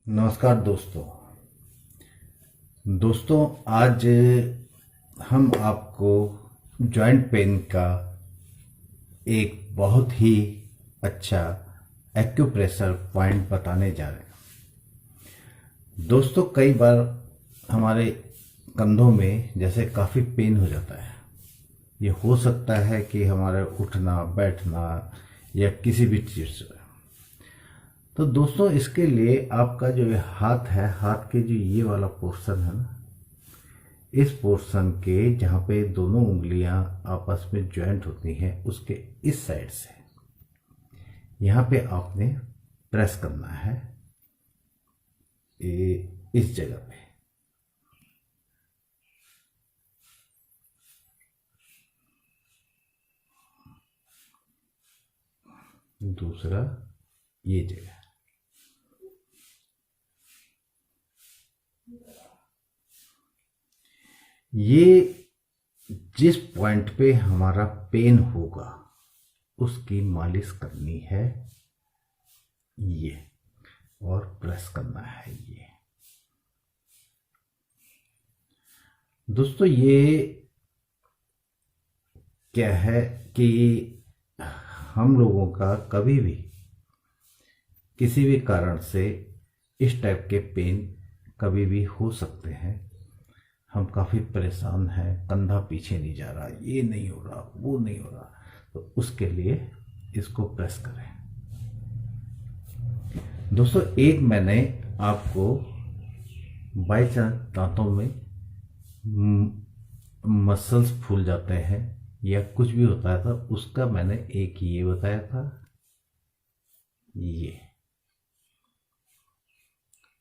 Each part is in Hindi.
नमस्कार दोस्तों आज हम आपको जॉइंट पेन का एक बहुत ही अच्छा एक्यूप्रेशर पॉइंट बताने जा रहे हैं। दोस्तों कई बार हमारे कंधों में जैसे काफ़ी पेन हो जाता है। ये हो सकता है कि हमारे उठना बैठना या किसी भी चीज़ से। तो दोस्तों इसके लिए आपका जो हाथ है, हाथ के जो ये वाला पोर्शन है ना, इस पोर्शन के जहाँ पे दोनों उंगलियां आपस में ज्वाइंट होती हैं उसके इस साइड से यहाँ पे आपने प्रेस करना है इस जगह पे। दूसरा ये जगह। ये जिस पॉइंट पे हमारा पेन होगा उसकी मालिश करनी है ये, और प्रेस करना है ये। दोस्तों ये क्या है कि हम लोगों का कभी भी किसी भी कारण से इस टाइप के पेन कभी भी हो सकते हैं। हम काफ़ी परेशान हैं, कंधा पीछे नहीं जा रहा, ये नहीं हो रहा, वो नहीं हो रहा, तो उसके लिए इसको प्रेस करें। दोस्तों एक मैंने आपको बाई चांस दांतों में मसल्स फूल जाते हैं या कुछ भी होता था, उसका मैंने एक ये बताया था, ये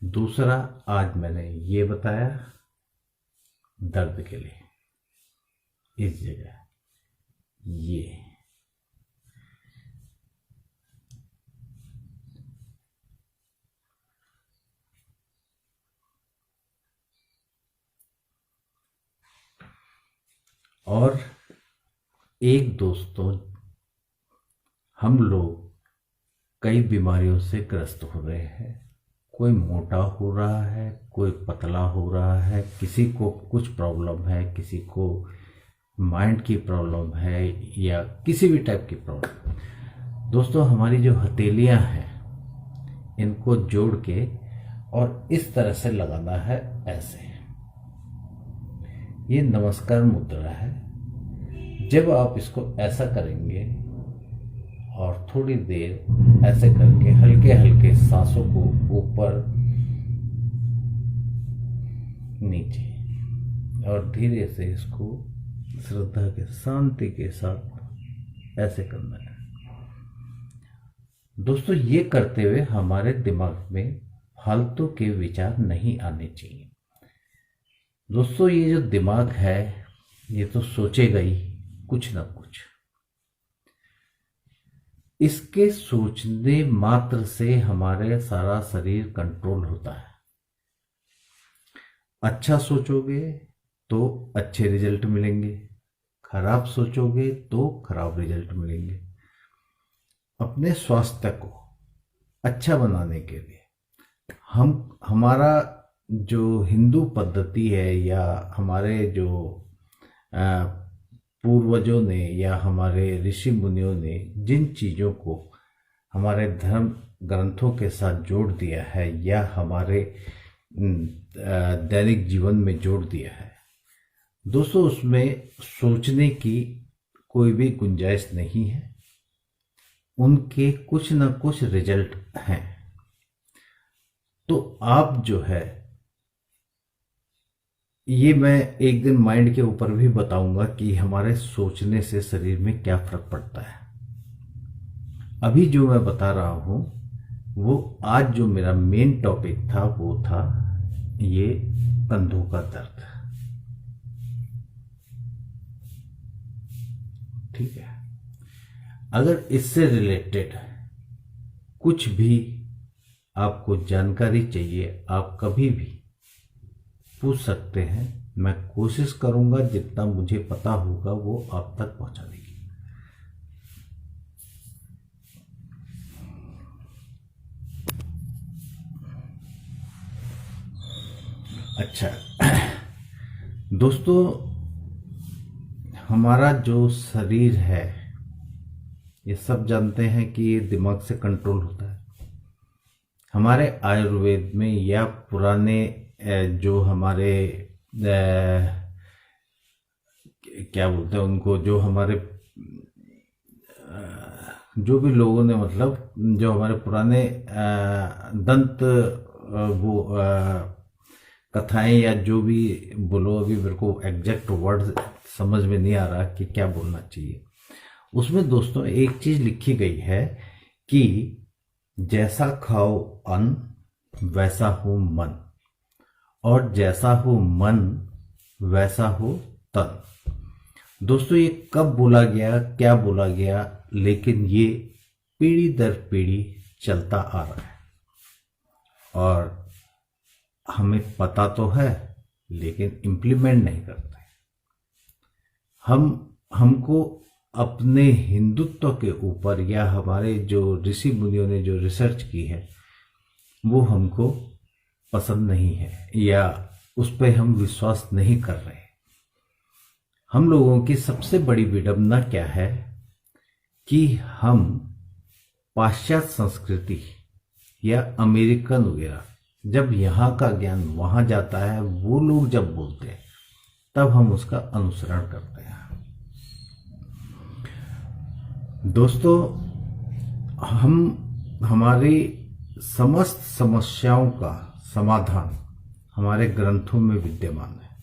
दूसरा आज मैंने ये बताया दर्द के लिए इस जगह ये। और एक दोस्तों हम लोग कई बीमारियों से ग्रस्त हो रहे हैं। कोई मोटा हो रहा है, कोई पतला हो रहा है, किसी को कुछ प्रॉब्लम है, किसी को माइंड की प्रॉब्लम है या किसी भी टाइप की प्रॉब्लम। दोस्तों हमारी जो हथेलियां हैं इनको जोड़ के और इस तरह से लगाना है ऐसे। ये नमस्कार मुद्रा है। जब आप इसको ऐसा करेंगे और थोड़ी देर ऐसे करके हल्के हल्के सांसों को ऊपर नीचे और धीरे से इसको श्रद्धा के शांति के साथ ऐसे करना है। दोस्तों ये करते हुए हमारे दिमाग में फालतू के विचार नहीं आने चाहिए। दोस्तों ये जो दिमाग है ये तो सोचेगा ही कुछ ना कुछ। इसके सोचने मात्र से हमारे सारा शरीर कंट्रोल होता है। अच्छा सोचोगे तो अच्छे रिजल्ट मिलेंगे, खराब सोचोगे तो खराब रिजल्ट मिलेंगे। अपने स्वास्थ्य को अच्छा बनाने के लिए हमारा जो हिंदू पद्धति है या हमारे जो पूर्वजों ने या हमारे ऋषि मुनियों ने जिन चीज़ों को हमारे धर्म ग्रंथों के साथ जोड़ दिया है या हमारे दैनिक जीवन में जोड़ दिया है, दोस्तों उसमें सोचने की कोई भी गुंजाइश नहीं है। उनके कुछ ना कुछ रिजल्ट हैं। तो आप जो है ये मैं एक दिन माइंड के ऊपर भी बताऊंगा कि हमारे सोचने से शरीर में क्या फर्क पड़ता है। अभी जो मैं बता रहा हूं वो आज जो मेरा मेन टॉपिक था वो था ये कंधों का दर्द। ठीक है, अगर इससे रिलेटेड कुछ भी आपको जानकारी चाहिए आप कभी भी पूछ सकते हैं। मैं कोशिश करूंगा जितना मुझे पता होगा वो आप तक पहुंचाने की। अच्छा दोस्तों, हमारा जो शरीर है, ये सब जानते हैं कि ये दिमाग से कंट्रोल होता है। हमारे आयुर्वेद में या पुराने जो हमारे क्या बोलते हैं उनको, जो हमारे जो भी लोगों ने, मतलब जो हमारे पुराने दंत वो कथाएं या जो भी बोलो, अभी मेरे को एग्जैक्ट वर्ड समझ में नहीं आ रहा कि क्या बोलना चाहिए। उसमें दोस्तों एक चीज लिखी गई है कि जैसा खाओ अन्न वैसा हो मन, और जैसा हो मन वैसा हो तन। दोस्तों ये कब बोला गया, क्या बोला गया, लेकिन ये पीढ़ी दर पीढ़ी चलता आ रहा है और हमें पता तो है लेकिन इम्प्लीमेंट नहीं करते। हमको अपने हिंदुत्व के ऊपर या हमारे जो ऋषि मुनियों ने जो रिसर्च की है वो हमको पसंद नहीं है या उस पर हम विश्वास नहीं कर रहे। हम लोगों की सबसे बड़ी विडंबना क्या है कि हम पाश्चात्य संस्कृति या अमेरिकन वगैरह, जब यहाँ का ज्ञान वहाँ जाता है, वो लोग जब बोलते हैं तब हम उसका अनुसरण करते हैं। दोस्तों हमारी समस्त समस्याओं का समाधान हमारे ग्रंथों में विद्यमान है।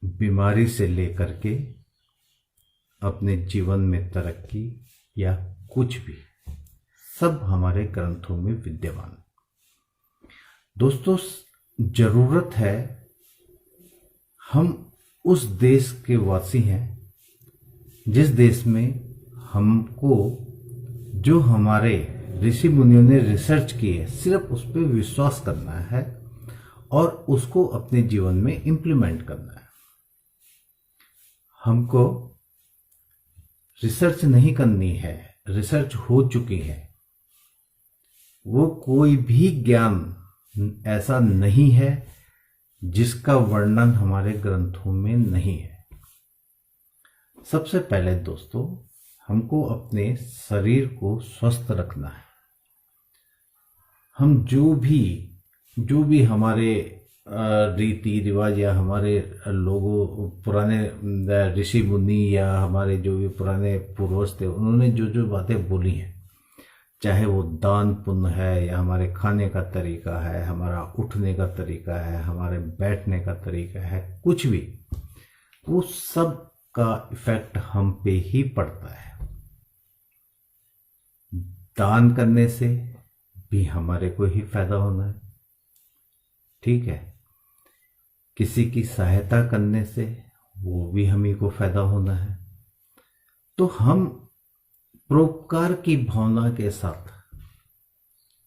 बीमारी से लेकर के अपने जीवन में तरक्की या कुछ भी, सब हमारे ग्रंथों में विद्यमान है। दोस्तों जरूरत है, हम उस देश के वासी हैं जिस देश में हमको जो हमारे ऋषि मुनियों ने रिसर्च की है सिर्फ उस पर विश्वास करना है और उसको अपने जीवन में इम्प्लीमेंट करना है। हमको रिसर्च नहीं करनी है, रिसर्च हो चुकी है। वो कोई भी ज्ञान ऐसा नहीं है जिसका वर्णन हमारे ग्रंथों में नहीं है। सबसे पहले दोस्तों हमको अपने शरीर को स्वस्थ रखना है। हम जो भी हमारे रीति रिवाज या हमारे लोगों, पुराने ऋषि मुनि या हमारे जो भी पुराने पूर्वज थे, उन्होंने जो जो बातें बोली हैं, चाहे वो दान पुण्य है या हमारे खाने का तरीका है, हमारा उठने का तरीका है, हमारे बैठने का तरीका है, कुछ भी, वो सब का इफेक्ट हम पे ही पड़ता है। दान करने से भी हमारे को ही फायदा होना है, ठीक है। किसी की सहायता करने से वो भी हमें को फायदा होना है। तो हम परोपकार की भावना के साथ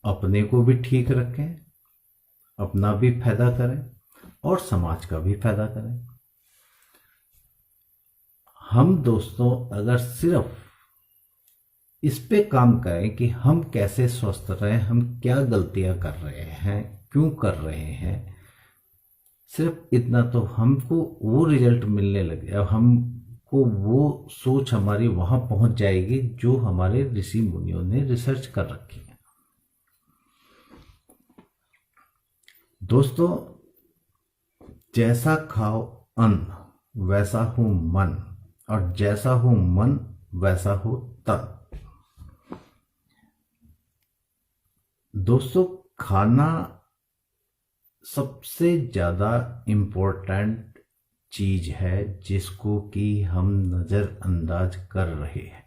अपने को भी ठीक रखें, अपना भी फायदा करें और समाज का भी फायदा करें। हम दोस्तों अगर सिर्फ इस पे काम करें कि हम कैसे स्वस्थ रहें, हम क्या गलतियां कर रहे हैं, क्यों कर रहे हैं, सिर्फ इतना, तो हमको वो रिजल्ट मिलने लगे, हमको वो सोच हमारी वहां पहुंच जाएगी जो हमारे ऋषि मुनियों ने रिसर्च कर रखी है। दोस्तों जैसा खाओ अन्न वैसा हो मन, और जैसा हो मन वैसा हो तन। दोस्तों खाना सबसे ज्यादा इम्पोर्टेंट चीज है जिसको कि हम नजरअंदाज कर रहे हैं।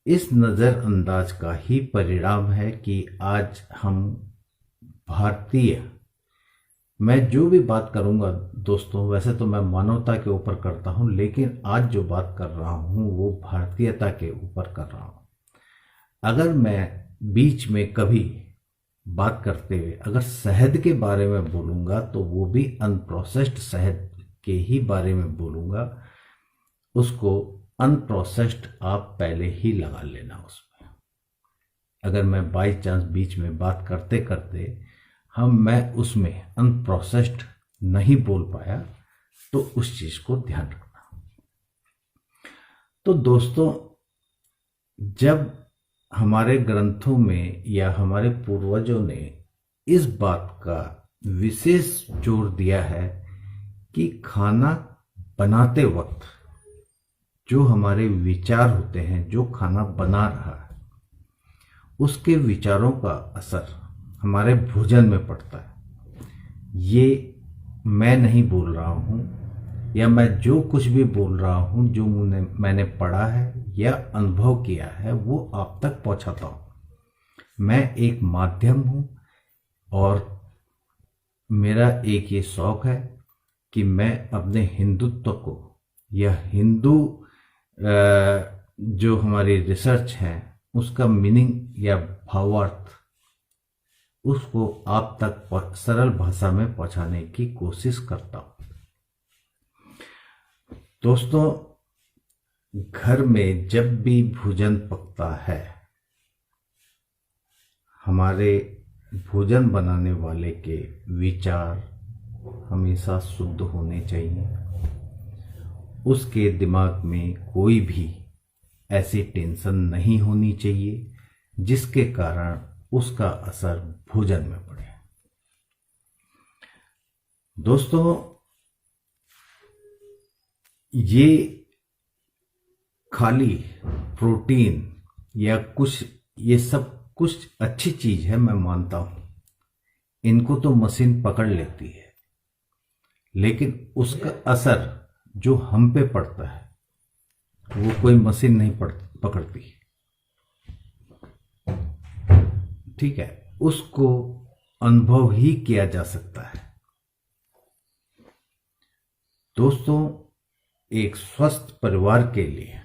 इस नजरअंदाज का ही परिणाम है कि आज हम भारतीय, मैं जो भी बात करूंगा दोस्तों, वैसे तो मैं मानवता के ऊपर करता हूं, लेकिन आज जो बात कर रहा हूं वो भारतीयता के ऊपर कर रहा हूं। अगर मैं बीच में कभी बात करते हुए अगर शहद के बारे में बोलूंगा तो वो भी अनप्रोसेस्ड शहद के ही बारे में बोलूंगा। उसको अनप्रोसेस्ड आप पहले ही लगा लेना उसमें। अगर मैं बाई चांस बीच में बात करते करते मैं उसमें अनप्रोसेस्ड नहीं बोल पाया तो उस चीज को ध्यान रखना। तो दोस्तों, जब हमारे ग्रंथों में या हमारे पूर्वजों ने इस बात का विशेष जोर दिया है कि खाना बनाते वक्त जो हमारे विचार होते हैं, जो खाना बना रहा है, उसके विचारों का असर हमारे भोजन में पड़ता है। ये मैं नहीं बोल रहा हूँ, या मैं जो कुछ भी बोल रहा हूँ, जो मैंने पढ़ा है या अनुभव किया है, वो आप तक पहुँचाता हूँ। मैं एक माध्यम हूँ और मेरा एक ये शौक है कि मैं अपने हिंदुत्व को या हिंदू जो हमारी रिसर्च है उसका मीनिंग या भावार्थ उसको आप तक सरल भाषा में पहुंचाने की कोशिश करता हूं। दोस्तों, घर में जब भी भोजन पकता है, हमारे भोजन बनाने वाले के विचार हमेशा शुद्ध होने चाहिए। उसके दिमाग में कोई भी ऐसी टेंशन नहीं होनी चाहिए जिसके कारण उसका असर भोजन में पड़े। दोस्तों, ये खाली प्रोटीन या कुछ, ये सब कुछ अच्छी चीज है, मैं मानता हूं। इनको तो मशीन पकड़ लेती है, लेकिन उसका असर जो हम पे पड़ता है वो कोई मशीन नहीं पकड़ती। ठीक है, उसको अनुभव ही किया जा सकता है। दोस्तों, एक स्वस्थ परिवार के लिए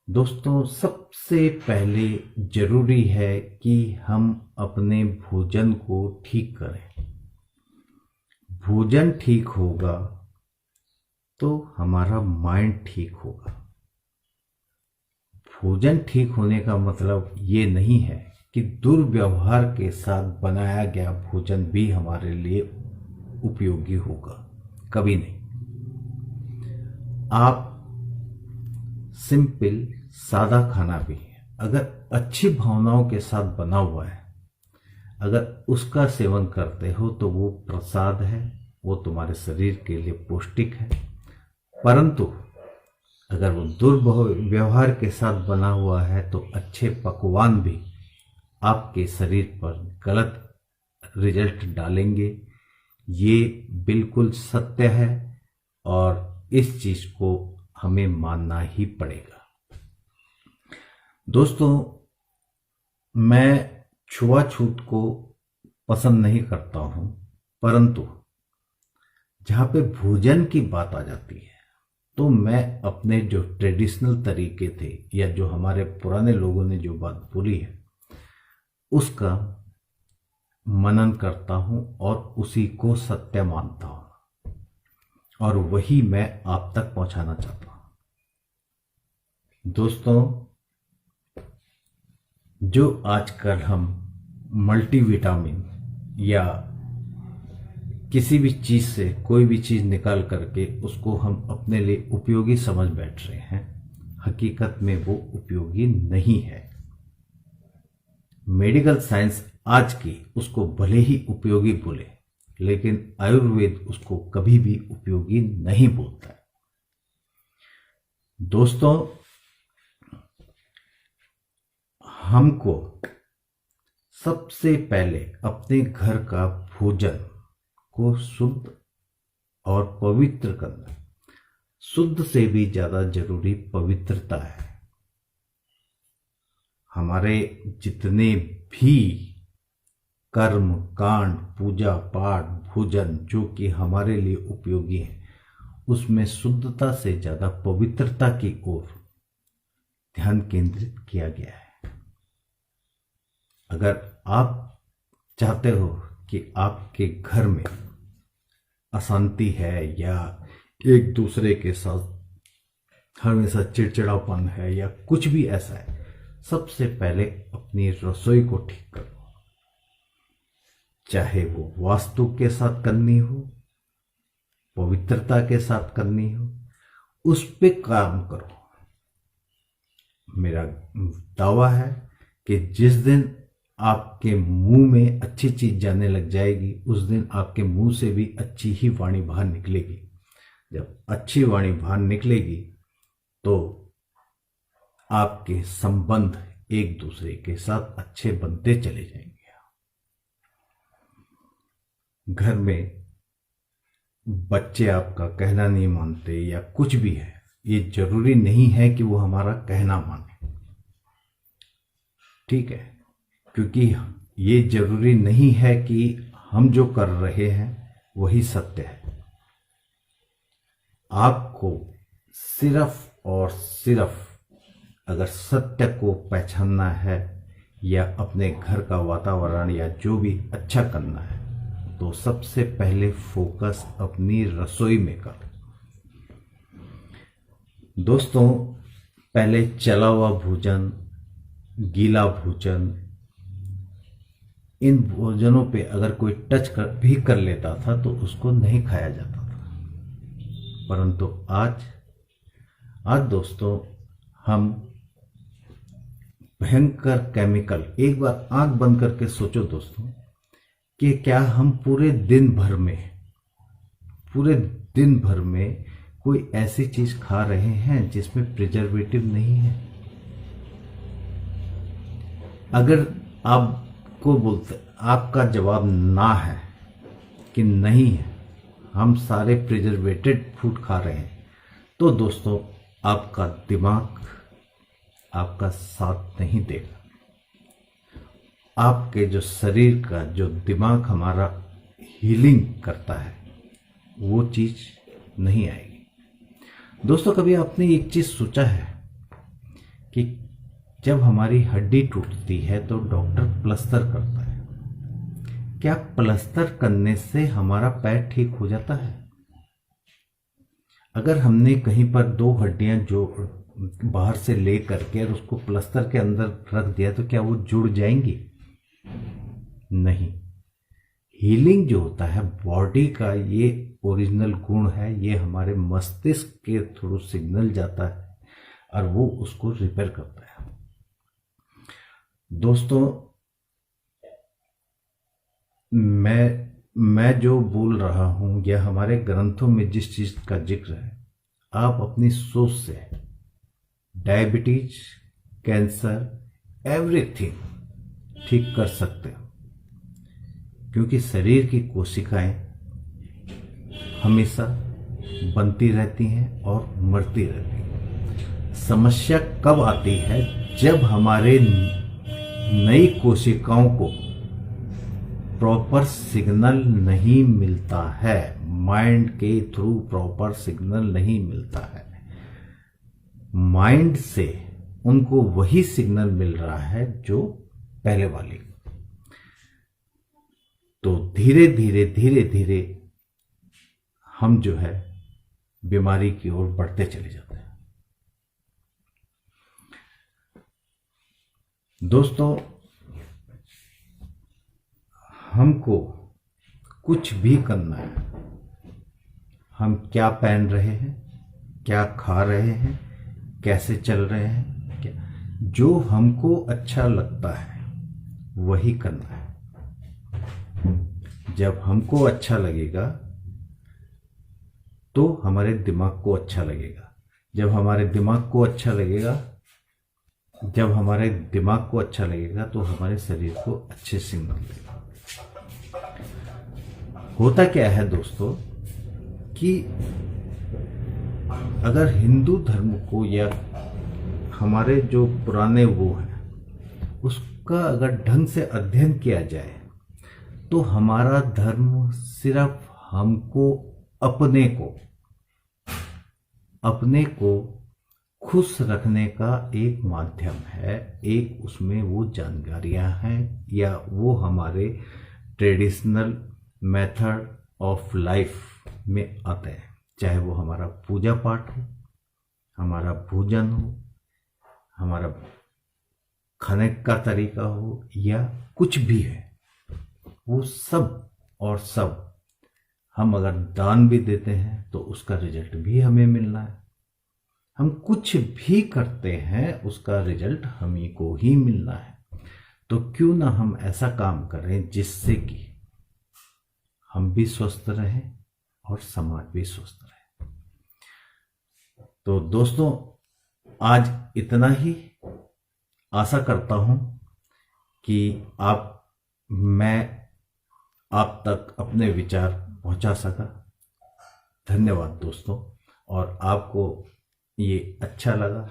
दोस्तों सबसे पहले जरूरी है कि हम अपने भोजन को ठीक करें। भोजन ठीक होगा तो हमारा माइंड ठीक होगा। भोजन ठीक होने का मतलब ये नहीं है कि दुर्व्यवहार के साथ बनाया गया भोजन भी हमारे लिए उपयोगी होगा, कभी नहीं। आप सिंपल सादा खाना भी अगर अच्छी भावनाओं के साथ बना हुआ है, अगर उसका सेवन करते हो तो वो प्रसाद है, वो तुम्हारे शरीर के लिए पौष्टिक है। परंतु अगर वो दुर्व्यवहार के साथ बना हुआ है तो अच्छे पकवान भी आपके शरीर पर गलत रिजल्ट डालेंगे। ये बिल्कुल सत्य है और इस चीज को हमें मानना ही पड़ेगा। दोस्तों, मैं छुआछूत को पसंद नहीं करता हूं, परंतु जहां पे भोजन की बात आ जाती है तो मैं अपने जो ट्रेडिशनल तरीके थे या जो हमारे पुराने लोगों ने जो बात बोली है उसका मनन करता हूं और उसी को सत्य मानता हूं और वही मैं आप तक पहुंचाना चाहता हूं। दोस्तों, जो आजकल हम मल्टीविटामिन या किसी भी चीज से कोई भी चीज निकाल करके उसको हम अपने लिए उपयोगी समझ बैठ रहे हैं, हकीकत में वो उपयोगी नहीं है। मेडिकल साइंस आज की उसको भले ही उपयोगी बोले, लेकिन आयुर्वेद उसको कभी भी उपयोगी नहीं बोलता है। दोस्तों, हमको सबसे पहले अपने घर का भोजन को शुद्ध और पवित्र करना। शुद्ध से भी ज्यादा जरूरी पवित्रता है। हमारे जितने भी कर्म कांड, पूजा पाठ, भोजन जो कि हमारे लिए उपयोगी है, उसमें शुद्धता से ज्यादा पवित्रता की ओर ध्यान केंद्रित किया गया है। अगर आप चाहते हो कि आपके घर में अशांति है या एक दूसरे के साथ हमेशा चिड़चिड़ापन है या कुछ भी ऐसा है, सबसे पहले अपनी रसोई को ठीक करो। चाहे वो वास्तु के साथ करनी हो, पवित्रता के साथ करनी हो, उस पे काम करो। मेरा दावा है कि जिस दिन आपके मुंह में अच्छी चीज जाने लग जाएगी, उस दिन आपके मुंह से भी अच्छी ही वाणी बाहर निकलेगी। जब अच्छी वाणी बाहर निकलेगी तो आपके संबंध एक दूसरे के साथ अच्छे बनते चले जाएंगे। घर में बच्चे आपका कहना नहीं मानते या कुछ भी है, ये जरूरी नहीं है कि वो हमारा कहना माने, ठीक है? क्योंकि ये जरूरी नहीं है कि हम जो कर रहे हैं वही सत्य है। आपको सिर्फ और सिर्फ अगर सत्य को पहचानना है या अपने घर का वातावरण या जो भी अच्छा करना है, तो सबसे पहले फोकस अपनी रसोई में करो। दोस्तों, पहले चला हुआ भोजन, गीला भोजन, इन भोजनों पे अगर कोई टच भी कर लेता था तो उसको नहीं खाया जाता था। परंतु आज दोस्तों हम भयंकर केमिकल, एक बार आंख बंद करके सोचो दोस्तों कि क्या हम पूरे दिन भर में कोई ऐसी चीज खा रहे हैं जिसमें प्रिजर्वेटिव नहीं है? अगर आपको बोलते, आपका जवाब ना है कि नहीं है, हम सारे प्रिजर्वेटेड फूड खा रहे हैं, तो दोस्तों आपका दिमाग आपका साथ नहीं देगा। आपके जो शरीर का जो दिमाग हमारा हीलिंग करता है वो चीज नहीं आएगी। दोस्तों, कभी आपने एक चीज सोचा है कि जब हमारी हड्डी टूटती है तो डॉक्टर प्लास्टर करता है, क्या प्लास्टर करने से हमारा पैर ठीक हो जाता है? अगर हमने कहीं पर दो हड्डियां जो बाहर से ले करके और उसको प्लास्टर के अंदर रख दिया तो क्या वो जुड़ जाएंगी? नहीं। हीलिंग जो होता है बॉडी का, ये ओरिजिनल गुण है, ये हमारे मस्तिष्क के थ्रू सिग्नल जाता है और वो उसको रिपेयर करता है। दोस्तों, मैं जो बोल रहा हूं या हमारे ग्रंथों में जिस चीज का जिक्र है, आप अपनी सोच से डायबिटीज, कैंसर, एवरीथिंग ठीक कर सकते हो। क्योंकि शरीर की कोशिकाएं हमेशा बनती रहती हैं और मरती रहती हैं। समस्या कब आती है? जब हमारे नई कोशिकाओं को प्रॉपर सिग्नल नहीं मिलता है, माइंड के थ्रू प्रॉपर सिग्नल नहीं मिलता है। माइंड से उनको वही सिग्नल मिल रहा है जो पहले वाली। तो धीरे धीरे हम जो है बीमारी की ओर बढ़ते चले जाते हैं। दोस्तों, हमको कुछ भी करना है, हम क्या पहन रहे हैं, क्या खा रहे हैं, कैसे चल रहे हैं, क्या जो हमको अच्छा लगता है वही करना है। जब हमको अच्छा लगेगा तो हमारे दिमाग को अच्छा लगेगा। जब हमारे दिमाग को अच्छा लगेगा तो हमारे शरीर को अच्छे सिग्नल देगा। होता क्या है दोस्तों कि अगर हिंदू धर्म को या हमारे जो पुराने वो हैं उसका अगर ढंग से अध्ययन किया जाए तो हमारा धर्म सिर्फ हमको अपने को खुश रखने का एक माध्यम है। एक उसमें वो जानकारियां हैं या वो हमारे ट्रेडिशनल मेथड ऑफ लाइफ में आते हैं। चाहे वो हमारा पूजा पाठ हो, हमारा भोजन हो, हमारा खाने का तरीका हो या कुछ भी है, वो सब और सब हम अगर दान भी देते हैं तो उसका रिजल्ट भी हमें मिलना है। हम कुछ भी करते हैं उसका रिजल्ट हम ही को ही मिलना है। तो क्यों ना हम ऐसा काम करें जिससे कि हम भी स्वस्थ रहें और समाज भी स्वस्थ रहे। तो दोस्तों, आज इतना ही। आशा करता हूं कि मैं आप तक अपने विचार पहुंचा सका। धन्यवाद दोस्तों। और आपको ये अच्छा लगा,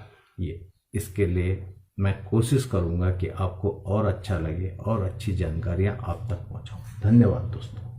इसके लिए मैं कोशिश करूंगा कि आपको और अच्छा लगे और अच्छी जानकारियां आप तक पहुंचाऊं। धन्यवाद दोस्तों।